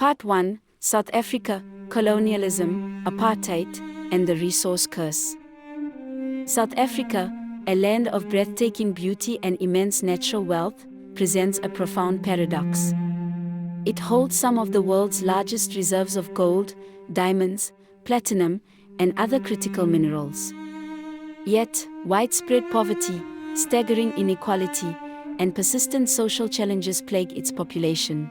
Part 1: South Africa, Colonialism, Apartheid, and the Resource Curse. South Africa, a land of breathtaking beauty and immense natural wealth, presents a profound paradox. It holds some of the world's largest reserves of gold, diamonds, platinum, and other critical minerals. Yet, widespread poverty, staggering inequality, and persistent social challenges plague its population.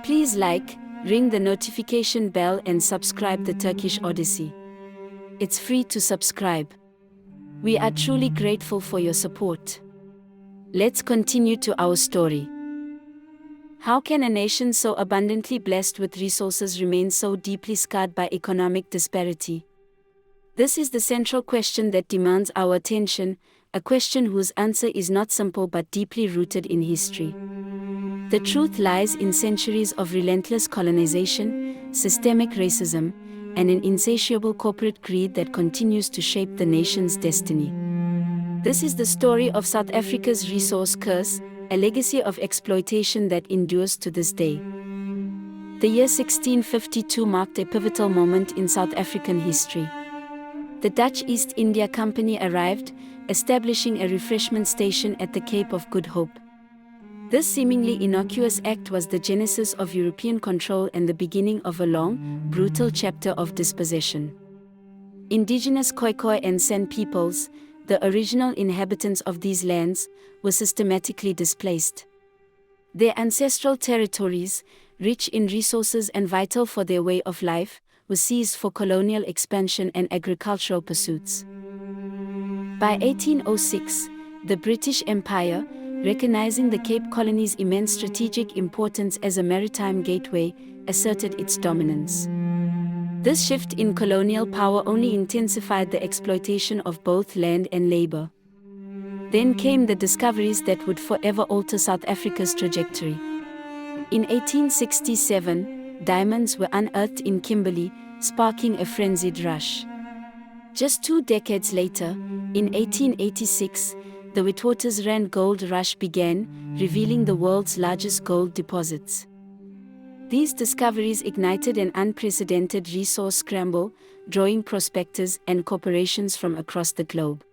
Please like, ring the notification bell and subscribe the Turkish Odyssey. It's free to subscribe. We are truly grateful for your support. Let's continue to our story. How can a nation so abundantly blessed with resources remain so deeply scarred by economic disparity? This is the central question that demands our attention, a question whose answer is not simple but deeply rooted in history. The truth lies in centuries of relentless colonization, systemic racism, and an insatiable corporate greed that continues to shape the nation's destiny. This is the story of South Africa's resource curse, a legacy of exploitation that endures to this day. The year 1652 marked a pivotal moment in South African history. The Dutch East India Company arrived, establishing a refreshment station at the Cape of Good Hope. This seemingly innocuous act was the genesis of European control and the beginning of a long, brutal chapter of dispossession. Indigenous Khoikhoi and San peoples, the original inhabitants of these lands, were systematically displaced. Their ancestral territories, rich in resources and vital for their way of life, were seized for colonial expansion and agricultural pursuits. By 1806, the British Empire, recognizing the Cape Colony's immense strategic importance as a maritime gateway, asserted its dominance. This shift in colonial power only intensified the exploitation of both land and labor. Then came the discoveries that would forever alter South Africa's trajectory. In 1867, diamonds were unearthed in Kimberley, sparking a frenzied rush. Just 2 decades later, in 1886, the Witwatersrand gold rush began, revealing the world's largest gold deposits. These discoveries ignited an unprecedented resource scramble, drawing prospectors and corporations from across the globe.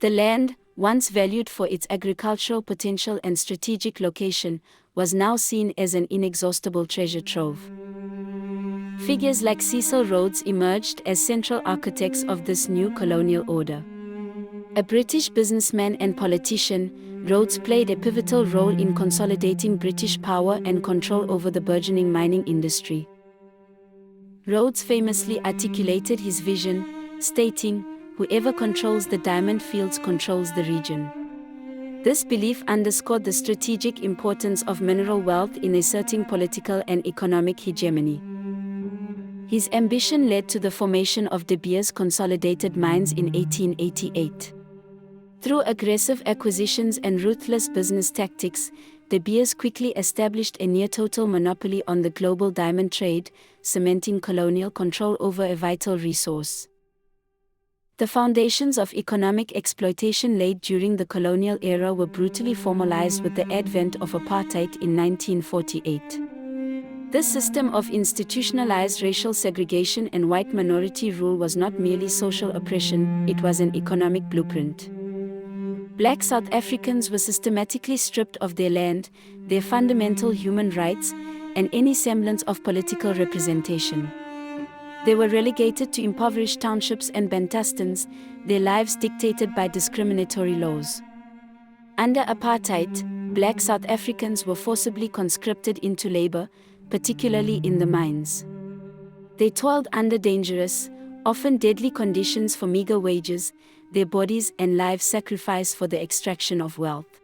The land, once valued for its agricultural potential and strategic location, was now seen as an inexhaustible treasure trove. Figures like Cecil Rhodes emerged as central architects of this new colonial order. A British businessman and politician, Rhodes played a pivotal role in consolidating British power and control over the burgeoning mining industry. Rhodes famously articulated his vision, stating, "Whoever controls the diamond fields controls the region." This belief underscored the strategic importance of mineral wealth in asserting political and economic hegemony. His ambition led to the formation of De Beers Consolidated Mines in 1888. Through aggressive acquisitions and ruthless business tactics, De Beers quickly established a near-total monopoly on the global diamond trade, cementing colonial control over a vital resource. The foundations of economic exploitation laid during the colonial era were brutally formalized with the advent of apartheid in 1948. This system of institutionalized racial segregation and white minority rule was not merely social oppression, it was an economic blueprint. Black South Africans were systematically stripped of their land, their fundamental human rights, and any semblance of political representation. They were relegated to impoverished townships and bantustans, their lives dictated by discriminatory laws. Under apartheid, Black South Africans were forcibly conscripted into labor, particularly in the mines. They toiled under dangerous, often deadly conditions for meager wages, their bodies and lives sacrificed for the extraction of wealth.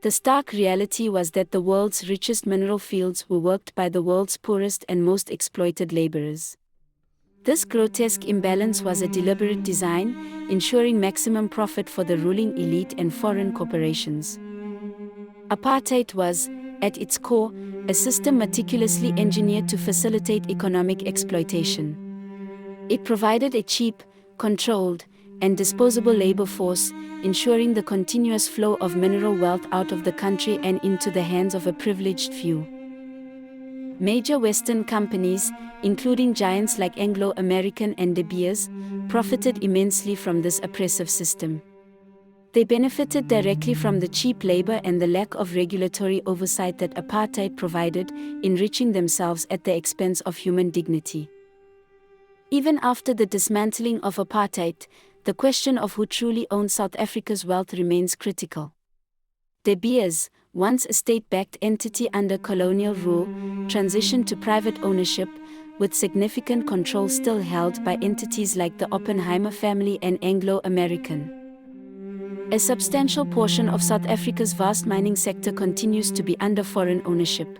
The stark reality was that the world's richest mineral fields were worked by the world's poorest and most exploited laborers. This grotesque imbalance was a deliberate design, ensuring maximum profit for the ruling elite and foreign corporations. Apartheid was, at its core, a system meticulously engineered to facilitate economic exploitation. It provided a cheap, controlled, and disposable labor force, ensuring the continuous flow of mineral wealth out of the country and into the hands of a privileged few. Major Western companies, including giants like Anglo-American and De Beers, profited immensely from this oppressive system. They benefited directly from the cheap labor and the lack of regulatory oversight that apartheid provided, enriching themselves at the expense of human dignity. Even after the dismantling of apartheid, the question of who truly owns South Africa's wealth remains critical. De Beers, once a state-backed entity under colonial rule, transitioned to private ownership, with significant control still held by entities like the Oppenheimer family and Anglo-American. A substantial portion of South Africa's vast mining sector continues to be under foreign ownership.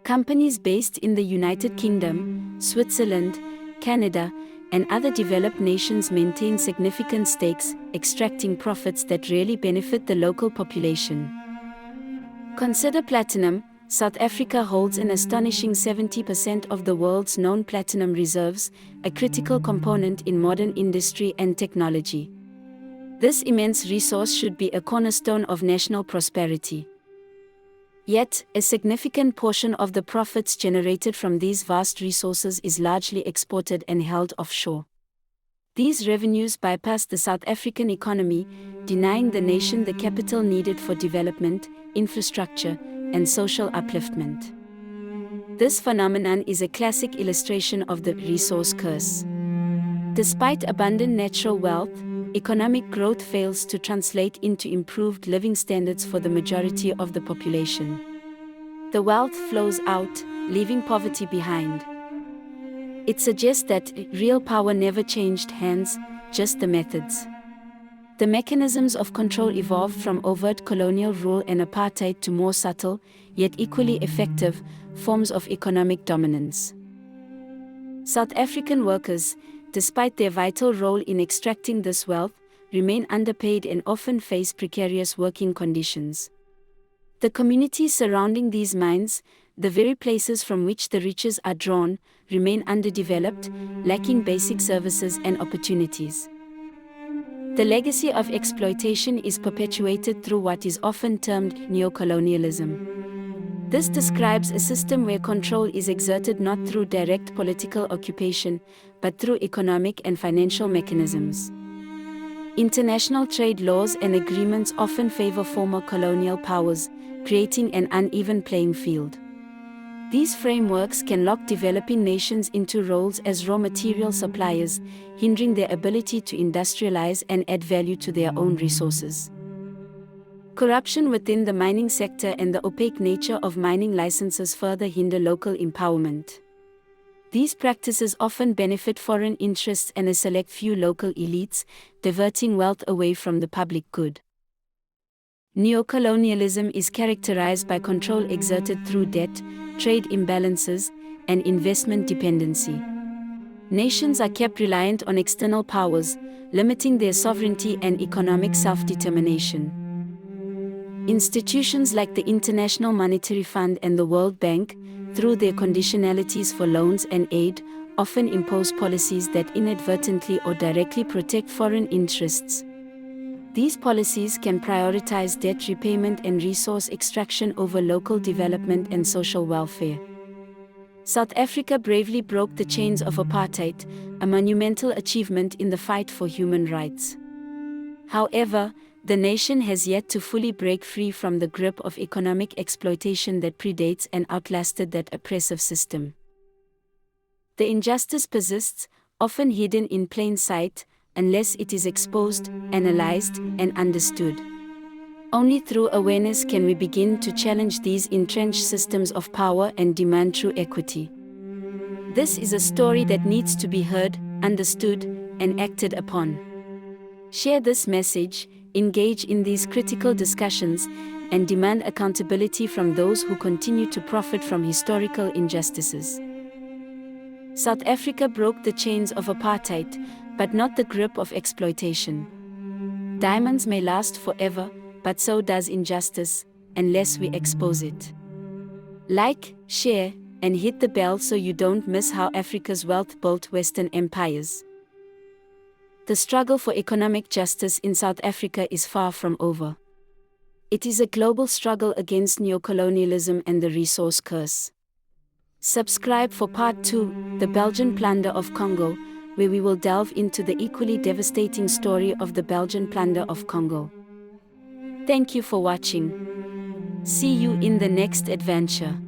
Companies based in the United Kingdom, Switzerland, Canada, and other developed nations maintain significant stakes, extracting profits that rarely benefit the local population. Consider platinum. South Africa holds an astonishing 70% of the world's known platinum reserves, a critical component in modern industry and technology. This immense resource should be a cornerstone of national prosperity. Yet, a significant portion of the profits generated from these vast resources is largely exported and held offshore. These revenues bypass the South African economy, denying the nation the capital needed for development, infrastructure, and social upliftment. This phenomenon is a classic illustration of the resource curse. Despite abundant natural wealth, economic growth fails to translate into improved living standards for the majority of the population. The wealth flows out, leaving poverty behind. It suggests that real power never changed hands, just the methods. The mechanisms of control evolved from overt colonial rule and apartheid to more subtle, yet equally effective, forms of economic dominance. South African workers, despite their vital role in extracting this wealth, remain underpaid and often face precarious working conditions. The communities surrounding these mines, the very places from which the riches are drawn, remain underdeveloped, lacking basic services and opportunities. The legacy of exploitation is perpetuated through what is often termed neocolonialism. This describes a system where control is exerted not through direct political occupation, but through economic and financial mechanisms. International trade laws and agreements often favor former colonial powers, creating an uneven playing field. These frameworks can lock developing nations into roles as raw material suppliers, hindering their ability to industrialize and add value to their own resources. Corruption within the mining sector and the opaque nature of mining licenses further hinder local empowerment. These practices often benefit foreign interests and a select few local elites, diverting wealth away from the public good. Neocolonialism is characterized by control exerted through debt, trade imbalances, and investment dependency. Nations are kept reliant on external powers, limiting their sovereignty and economic self-determination. Institutions like the International Monetary Fund and the World Bank, through their conditionalities for loans and aid, often impose policies that inadvertently or directly protect foreign interests. These policies can prioritize debt repayment and resource extraction over local development and social welfare. South Africa bravely broke the chains of apartheid, a monumental achievement in the fight for human rights. However, the nation has yet to fully break free from the grip of economic exploitation that predates and outlasted that oppressive system. The injustice persists, often hidden in plain sight, unless it is exposed, analyzed, and understood. Only through awareness can we begin to challenge these entrenched systems of power and demand true equity. This is a story that needs to be heard, understood, and acted upon. Share this message, engage in these critical discussions, and demand accountability from those who continue to profit from historical injustices. South Africa broke the chains of apartheid, but not the grip of exploitation. Diamonds may last forever, but so does injustice, unless we expose it. Like, share, and hit the bell so you don't miss how Africa's wealth built Western empires. The struggle for economic justice in South Africa is far from over. It is a global struggle against neocolonialism and the resource curse. Subscribe for Part 2, The Belgian Plunder of Congo, where we will delve into the equally devastating story of the Belgian plunder of Congo. Thank you for watching. See you in the next adventure.